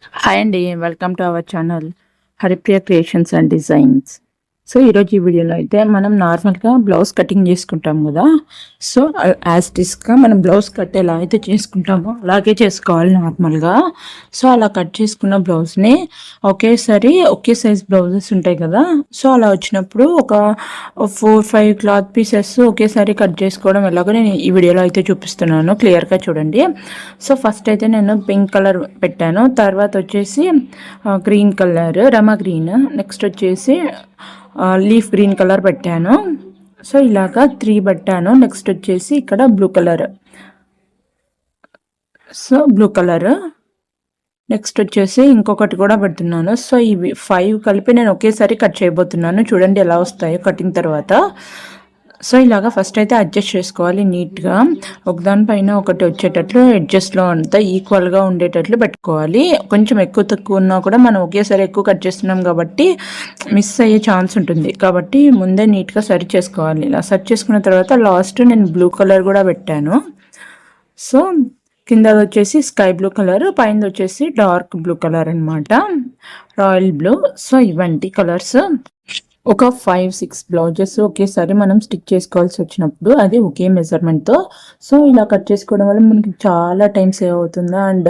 Hi అండి, welcome to our channel Haripriya creations and designs. So ఈరోజు ఈ వీడియోలో అయితే మనం నార్మల్గా బ్లౌజ్ కటింగ్ చేసుకుంటాం కదా. సో యాజ్ టిస్గా మనం బ్లౌజ్ కట్ ఎలా అయితే చేసుకుంటామో అలాగే చేసుకోవాలి నార్మల్గా. సో అలా కట్ చేసుకున్న బ్లౌజ్ని ఒకేసారి ఒకే సైజ్ బ్లౌజెస్ ఉంటాయి కదా. సో అలా వచ్చినప్పుడు ఒక 4-5 క్లాత్ పీసెస్ ఒకేసారి కట్ చేసుకోవడం ఎలాగో నేను ఈ వీడియోలో అయితే చూపిస్తున్నాను, క్లియర్గా చూడండి. సో ఫస్ట్ అయితే నేను పింక్ కలర్ పెట్టాను, తర్వాత వచ్చేసి గ్రీన్ కలర్ రమా గ్రీన్, నెక్స్ట్ వచ్చేసి లీఫ్ గ్రీన్ కలర్ పెట్టాను. సో ఇలాగా 3 పెట్టాను. నెక్స్ట్ వచ్చేసి ఇక్కడ blue colour, so blue colour, next వచ్చేసి ఇంకొకటి కూడా పెడుతున్నాను. సో ఇవి 5 కలిపి నేను ఒకేసారి కట్ చేయబోతున్నాను. చూడండి ఎలా వస్తాయో కటింగ్ తర్వాత. సో ఇలాగా ఫస్ట్ అయితే అడ్జస్ట్ చేసుకోవాలి నీట్గా, ఒకదానిపైన ఒకటి వచ్చేటట్లు అడ్జస్ట్లో అంతా ఈక్వల్గా ఉండేటట్లు పెట్టుకోవాలి. కొంచెం ఎక్కువ తక్కువ ఉన్నా కూడా మనం ఒకేసారి ఎక్కువ కట్ చేస్తున్నాం కాబట్టి మిస్ అయ్యే ఛాన్స్ ఉంటుంది, కాబట్టి ముందే నీట్గా సరి చేసుకోవాలి. ఇలా సరి చేసుకున్న తర్వాత లాస్ట్ నేను బ్లూ కలర్ కూడా పెట్టాను. సో కింద వచ్చేసి స్కై బ్లూ కలర్, పైన వచ్చేసి డార్క్ బ్లూ కలర్ అనమాట, రాయల్ బ్లూ. సో ఇవంటి కలర్స్ ఒక 5-6 బ్లౌజెస్ ఒకేసారి మనం స్టిచ్ చేసుకోవాల్సి వచ్చినప్పుడు అది ఒకే మెజర్మెంట్తో. సో ఇలా కట్ చేసుకోవడం వల్ల మనకి చాలా టైం సేవ్ అవుతుంది, అండ్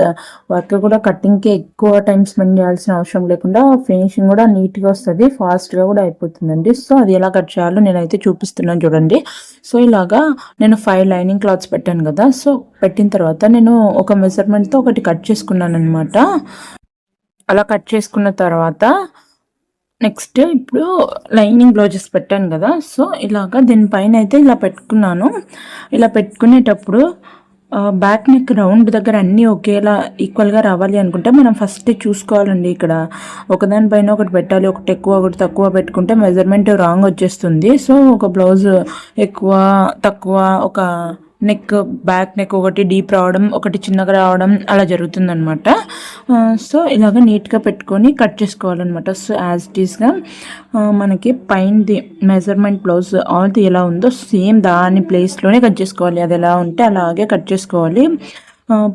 వర్క్ కూడా కటింగ్కి ఎక్కువ టైం స్పెండ్ చేయాల్సిన అవసరం లేకుండా ఫినిషింగ్ కూడా నీట్గా వస్తుంది, ఫాస్ట్గా కూడా అయిపోతుందండి. సో అది ఎలా కట్ చేయాలో నేనైతే చూపిస్తున్నాను చూడండి. సో ఇలాగా నేను 5 లైనింగ్ క్లాత్స్ పెట్టాను కదా. సో పెట్టిన తర్వాత నేను ఒక మెజర్మెంట్తో ఒకటి కట్ చేసుకున్నాను అనమాట. అలా కట్ చేసుకున్న తర్వాత నెక్స్ట్ ఇప్పుడు లైనింగ్ బ్లౌజెస్ పెట్టాను కదా. సో ఇలాగా దీనిపైన అయితే ఇలా పెట్టుకున్నాను. ఇలా పెట్టుకునేటప్పుడు బ్యాక్ నెక్ రౌండ్ దగ్గర అన్నీ ఒకేలా ఈక్వల్గా రావాలి అనుకుంటే మనం ఫస్ట్ చూసుకోవాలండి. ఇక్కడ ఒకదానిపైన ఒకటి పెట్టాలి, ఒకటి ఎక్కువ ఒకటి తక్కువ పెట్టుకుంటే మెజర్మెంట్ రాంగ్ వచ్చేస్తుంది. సో ఒక బ్లౌజ్ ఎక్కువ తక్కువ, ఒక నెక్ బ్యాక్ నెక్ ఒకటి డీప్ రావడం, ఒకటి చిన్నగా రావడం అలా జరుగుతుందనమాట. సో ఇలాగ నీట్గా పెట్టుకొని కట్ చేసుకోవాలన్నమాట. సో యాజ్ ఇట్ ఈస్గా మనకి పైనది మెజర్మెంట్ బ్లౌజ్ ఆల్ది ఎలా ఉందో సేమ్ దాని ప్లేస్లోనే కట్ చేసుకోవాలి. అది ఎలా ఉంటే అలాగే కట్ చేసుకోవాలి.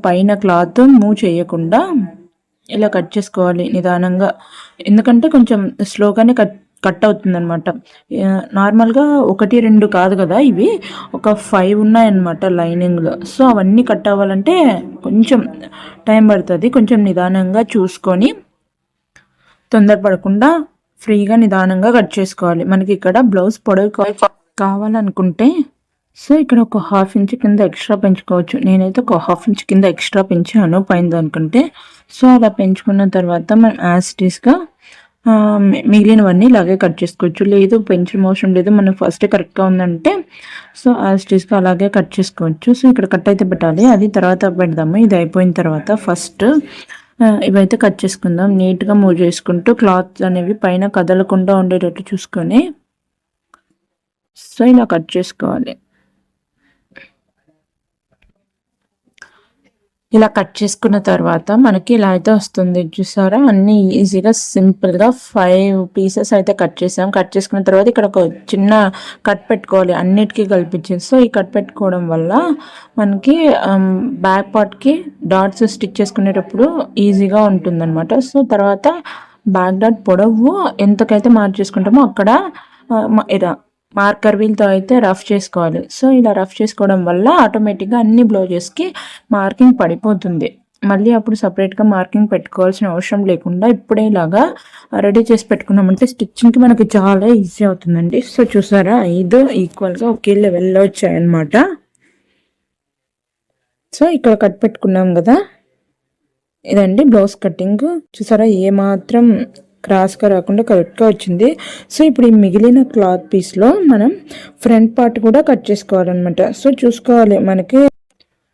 పైన క్లాత్ మూవ్ చేయకుండా ఇలా కట్ చేసుకోవాలి నిదానంగా, ఎందుకంటే కొంచెం స్లోగానే కట్ అవుతుంది అనమాట. నార్మల్గా 1-2 కాదు కదా, ఇవి ఒక 5 ఉన్నాయన్నమాట లైనింగ్లో. సో అవన్నీ కట్ అవ్వాలంటే కొంచెం టైం పడుతుంది. కొంచెం నిదానంగా చూసుకొని తొందరపడకుండా ఫ్రీగా నిదానంగా కట్ చేసుకోవాలి. మనకి ఇక్కడ బ్లౌజ్ పొడవు కావాలనుకుంటే సో ఇక్కడ ఒక 1/2 ఇంచ్ కింద ఎక్స్ట్రా పెంచుకోవచ్చు. నేనైతే ఒక 1/2 ఇంచ్ కింద ఎక్స్ట్రా పెంచాను పైన అనుకుంటే. సో అలా పెంచుకున్న తర్వాత మనం యాజ్ ఇట్ ఈస్గా మిగిలినవన్నీ ఇలాగే కట్ చేసుకోవచ్చు. లేదు పెంచడం అవసరం లేదు, మనకు ఫస్ట్ కరెక్ట్గా ఉందంటే సో యాజ్ ఇట్ ఈస్గా అలాగే కట్ చేసుకోవచ్చు. సో ఇక్కడ కట్ అయితే పెట్టాలి, అది తర్వాత పెడదాము. ఇది అయిపోయిన తర్వాత ఫస్ట్ ఇవైతే కట్ చేసుకుందాం. నీట్గా మూవ్ చేసుకుంటూ క్లాత్ అనేవి పైన కదలకుండా ఉండేటట్టు చూసుకొని సో ఇలా కట్ చేసుకోవాలి. ఇలా కట్ చేసుకున్న తర్వాత మనకి ఇలా అయితే వస్తుంది చూసారా. అన్నీ ఈజీగా సింపుల్గా 5 పీసెస్ అయితే కట్ చేసాం. కట్ చేసుకున్న తర్వాత ఇక్కడ ఒక చిన్న కట్ పెట్టుకోవాలి అన్నిటికీ కల్పించి. సో ఈ కట్ పెట్టుకోవడం వల్ల మనకి బ్యాక్ పార్ట్కి డాట్స్ స్టిచ్ చేసుకునేటప్పుడు ఈజీగా ఉంటుందన్నమాట. సో తర్వాత బ్యాక్ డాట్ పొడవు ఎంతకైతే మార్క్ చేసుకుంటామో అక్కడ ఇలా మార్కర్ వీల్తో అయితే రఫ్ చేసుకోవాలి. సో ఇలా రఫ్ చేసుకోవడం వల్ల ఆటోమేటిక్గా అన్ని బ్లౌజెస్కి మార్కింగ్ పడిపోతుంది. మళ్ళీ అప్పుడు సపరేట్గా మార్కింగ్ పెట్టుకోవాల్సిన అవసరం లేకుండా ఇప్పుడే ఇలాగా రెడీ చేసి పెట్టుకున్నామంటే స్టిచ్చింగ్కి మనకి చాలా ఈజీ అవుతుందండి. సో చూసారా 5 ఈక్వల్గా ఒకే లెవెల్లో వచ్చాయన్నమాట. సో ఇక్కడ కట్ పెట్టుకున్నాం కదా, ఇదండి బ్లౌజ్ కటింగ్. చూసారా ఏమాత్రం క్రాస్గా రాకుండా కరెక్ట్గా వచ్చింది. సో ఇప్పుడు ఈ మిగిలిన క్లాత్ పీస్లో మనం ఫ్రంట్ పార్ట్ కూడా కట్ చేసుకోవాలన్నమాట. సో చూసుకోవాలి మనకి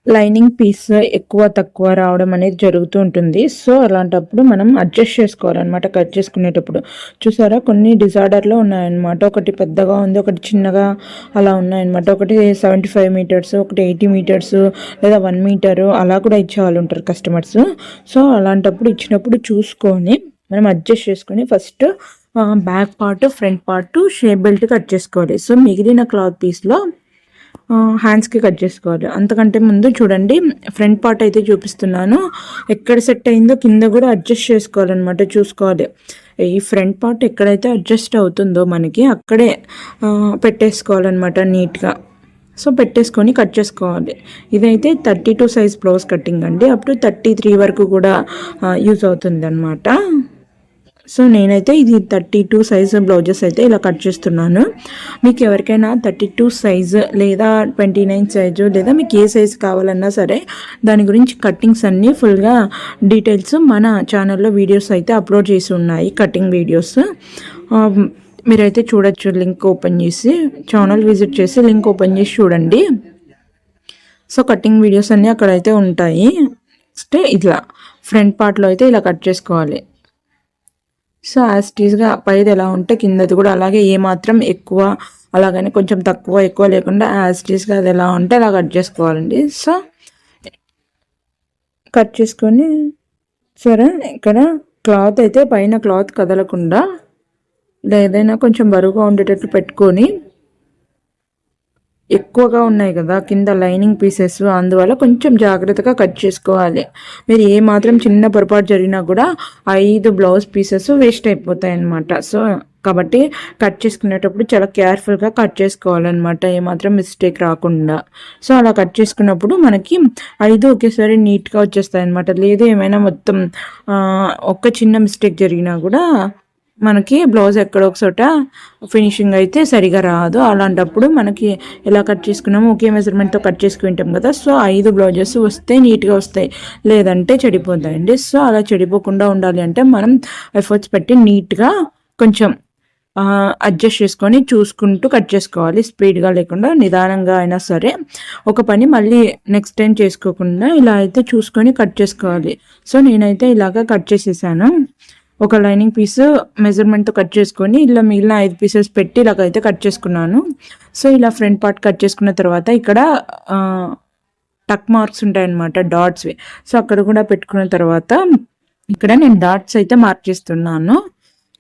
లైనింగ్ పీస్ ఎక్కువ తక్కువ రావడం అనేది జరుగుతూ ఉంటుంది. సో అలాంటప్పుడు మనం అడ్జస్ట్ చేసుకోవాలన్నమాట కట్ చేసుకునేటప్పుడు. చూసారా కొన్ని డిజార్డర్లో ఉన్నాయన్నమాట, ఒకటి పెద్దగా ఉంది, ఒకటి చిన్నగా అలా ఉన్నాయన్నమాట. ఒకటి 75 మీటర్స్, ఒకటి 80 మీటర్స్, లేదా 1 మీటరు అలా కూడా ఇచ్చే వాళ్ళు ఉంటారు కస్టమర్స్. సో అలాంటప్పుడు ఇచ్చినప్పుడు చూసుకొని మనం అడ్జస్ట్ చేసుకొని first back part front part shape belt cut చేసుకోవాలి. సో మిగిలిన క్లాత్ పీస్లో హ్యాండ్స్కి కట్ చేసుకోవాలి. అంతకంటే ముందు చూడండి ఫ్రంట్ పార్ట్ అయితే చూపిస్తున్నాను. ఎక్కడ సెట్ అయిందో కింద కూడా అడ్జస్ట్ చేసుకోవాలన్నమాట, చూసుకోవాలి. ఈ ఫ్రంట్ పార్ట్ ఎక్కడైతే అడ్జస్ట్ అవుతుందో మనకి అక్కడే పెట్టేసుకోవాలన్నమాట నీట్గా. సో పెట్టేసుకొని కట్ చేసుకోవాలి. ఇదైతే 32 సైజ్ బ్లౌజ్ కటింగ్ అండి, అప్ టు 33 వరకు కూడా యూజ్ అవుతుంది అనమాట. సో నేనైతే ఇది 32 సైజు బ్లౌజెస్ అయితే ఇలా కట్ చేస్తున్నాను. మీకు ఎవరికైనా 32 సైజు లేదా 29 సైజు లేదా మీకు ఏ సైజు కావాలన్నా సరే దాని గురించి కట్టింగ్స్ అన్నీ ఫుల్గా డీటెయిల్స్ మన ఛానల్లో వీడియోస్ అయితే అప్లోడ్ చేసి ఉన్నాయి, కటింగ్ వీడియోస్. మీరైతే చూడొచ్చు, లింక్ ఓపెన్ చేసి ఛానల్ విజిట్ చేసి లింక్ ఓపెన్ చేసి చూడండి. సో కటింగ్ వీడియోస్ అన్నీ అక్కడైతే ఉంటాయి. నెక్స్ట్ ఇట్లా ఫ్రంట్ పార్ట్లో అయితే ఇలా కట్ చేసుకోవాలి. సో యాజ్ టీజ్గా పైది ఎలా ఉంటే కిందది కూడా అలాగే, ఏమాత్రం ఎక్కువ అలాగని కొంచెం తక్కువ ఎక్కువ లేకుండా యాజ్ టీజ్గా అది ఎలా ఉంటే అలా కట్ చేసుకోవాలండి. సో కట్ చేసుకొని సరే ఇక్కడ క్లాత్ అయితే పైన క్లాత్ కదలకుండా ఏదైనా కొంచెం బరువుగా ఉండేటట్టు పెట్టుకొని, ఎక్కువగా ఉన్నాయి కదా కింద లైనింగ్ పీసెస్, అందువల్ల కొంచెం జాగ్రత్తగా కట్ చేసుకోవాలి. మీరు ఏ మాత్రం చిన్న పొరపాటు జరిగినా కూడా 5 బ్లౌజ్ పీసెస్ వేస్ట్ అయిపోతాయి అన్నమాట. సో కాబట్టి కట్ చేసుకునేటప్పుడు చాలా కేర్ఫుల్గా కట్ చేసుకోవాలన్నమాట, ఏమాత్రం మిస్టేక్ రాకుండా. సో అలా కట్ చేసుకున్నప్పుడు మనకి 5 ఒకేసారి నీట్గా వచ్చేస్తాయి అన్నమాట. లేదు ఏమైనా మొత్తం ఒక్క చిన్న మిస్టేక్ జరిగినా కూడా మనకి బ్లౌజ్ ఎక్కడో ఒక చోట ఫినిషింగ్ అయితే సరిగా రాదు. అలాంటప్పుడు మనకి ఎలా కట్ చేసుకున్నామో ఒకే మెజర్మెంట్తో కట్ చేసుకుంటాం కదా, సో 5 బ్లౌజెస్ వస్తే నీట్గా వస్తాయి, లేదంటే చెడిపోతాయండి. సో అలా చెడిపోకుండా ఉండాలి అంటే మనం ఎఫర్ట్స్ పెట్టి నీట్గా కొంచెం అడ్జస్ట్ చేసుకొని చూసుకుంటూ కట్ చేసుకోవాలి. స్పీడ్గా లేకుండా నిదానంగా అయినా సరే ఒక పని మళ్ళీ నెక్స్ట్ టైం చేసుకోకుండా ఇలా అయితే చూసుకొని కట్ చేసుకోవాలి. సో నేనైతే ఇలాగా కట్ చేసేసాను. ఒక లైనింగ్ పీస్ మెజర్మెంట్తో కట్ చేసుకొని ఇలా మిగిలిన 5 పీసెస్ పెట్టి ఇలాగైతే కట్ చేసుకున్నాను. సో ఇలా ఫ్రంట్ పార్ట్ కట్ చేసుకున్న తర్వాత ఇక్కడ టక్ మార్క్స్ ఉంటాయన్నమాట, డాట్స్వి. సో అక్కడ కూడా పెట్టుకున్న తర్వాత ఇక్కడ నేను డాట్స్ అయితే మార్క్ చేస్తున్నాను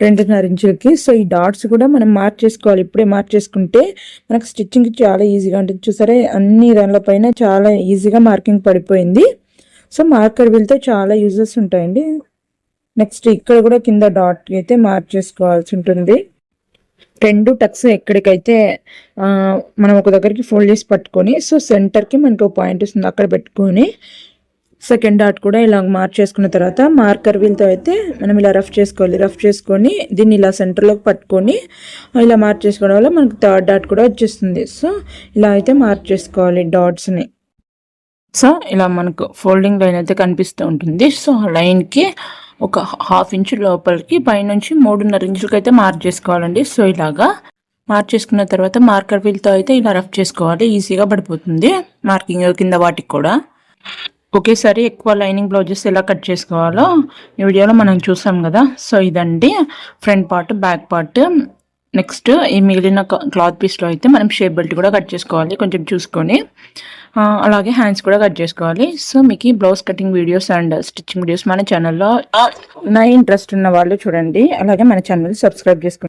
2.5 ఇంచులకి. సో ఈ డాట్స్ కూడా మనం మార్క్ చేసుకోవాలి. ఇప్పుడే మార్క్ చేసుకుంటే మనకు స్టిచ్చింగ్ చాలా ఈజీగా ఉంటుంది. చూసారా అన్ని దానిపైన చాలా ఈజీగా మార్కింగ్ పడిపోయింది. సో మార్కర్ వీల్తో చాలా యూజెస్ ఉంటాయండి. నెక్స్ట్ ఇక్కడ కూడా కింద డాట్ అయితే మార్క్ చేసుకోవాల్సి ఉంటుంది. 2 టక్స్ ఎక్కడికైతే మనం ఒక దగ్గరికి ఫోల్డ్ చేసి పట్టుకొని, సో సెంటర్కి మనకి ఒక పాయింట్ వస్తుంది అక్కడ పెట్టుకొని సెకండ్ డాట్ కూడా ఇలా మార్క్ చేసుకున్న తర్వాత మార్కర్ వీల్తో అయితే మనం ఇలా రఫ్ చేసుకోవాలి. రఫ్ చేసుకొని దీన్ని ఇలా సెంటర్లోకి పట్టుకొని ఇలా మార్క్ చేసుకోవడం వల్ల మనకి థర్డ్ డాట్ కూడా వచ్చేస్తుంది. సో ఇలా అయితే మార్క్ చేసుకోవాలి డాట్స్ని. సో ఇలా మనకు ఫోల్డింగ్ లైన్ అయితే కనిపిస్తూ ఉంటుంది. సో ఆ లైన్కి ఒక 1/2 ఇంచు లోపలికి పైనుంచి 3.5 ఇంచులకి అయితే మార్క్ చేసుకోవాలండి. సో ఇలాగా మార్క్ చేసుకున్న తర్వాత మార్కర్ వీల్తో అయితే ఇలా రఫ్ చేసుకోవాలి, ఈజీగా పడిపోతుంది మార్కింగ్ కింద వాటికి కూడా. ఒకేసారి ఎక్కువ లైనింగ్ బ్లౌజెస్ ఎలా కట్ చేసుకోవాలో ఈ వీడియోలో మనం చూసాం కదా. సో ఇదండి front part, back part. Next ఈ మిగిలిన క్లాత్ పీస్లో అయితే మనం షేప్ బెల్ట్ కూడా కట్ చేసుకోవాలి కొంచెం చూసుకొని, అలాగే హ్యాండ్స్ కూడా కట్ చేసుకోవాలి. సో మీకు ఈ blouse cutting videos and stitching videos మన ఛానల్లో ఇంట్రెస్ట్ ఉన్న వాళ్ళు చూడండి, అలాగే మన ఛానల్ సబ్స్క్రైబ్ చేసుకోండి.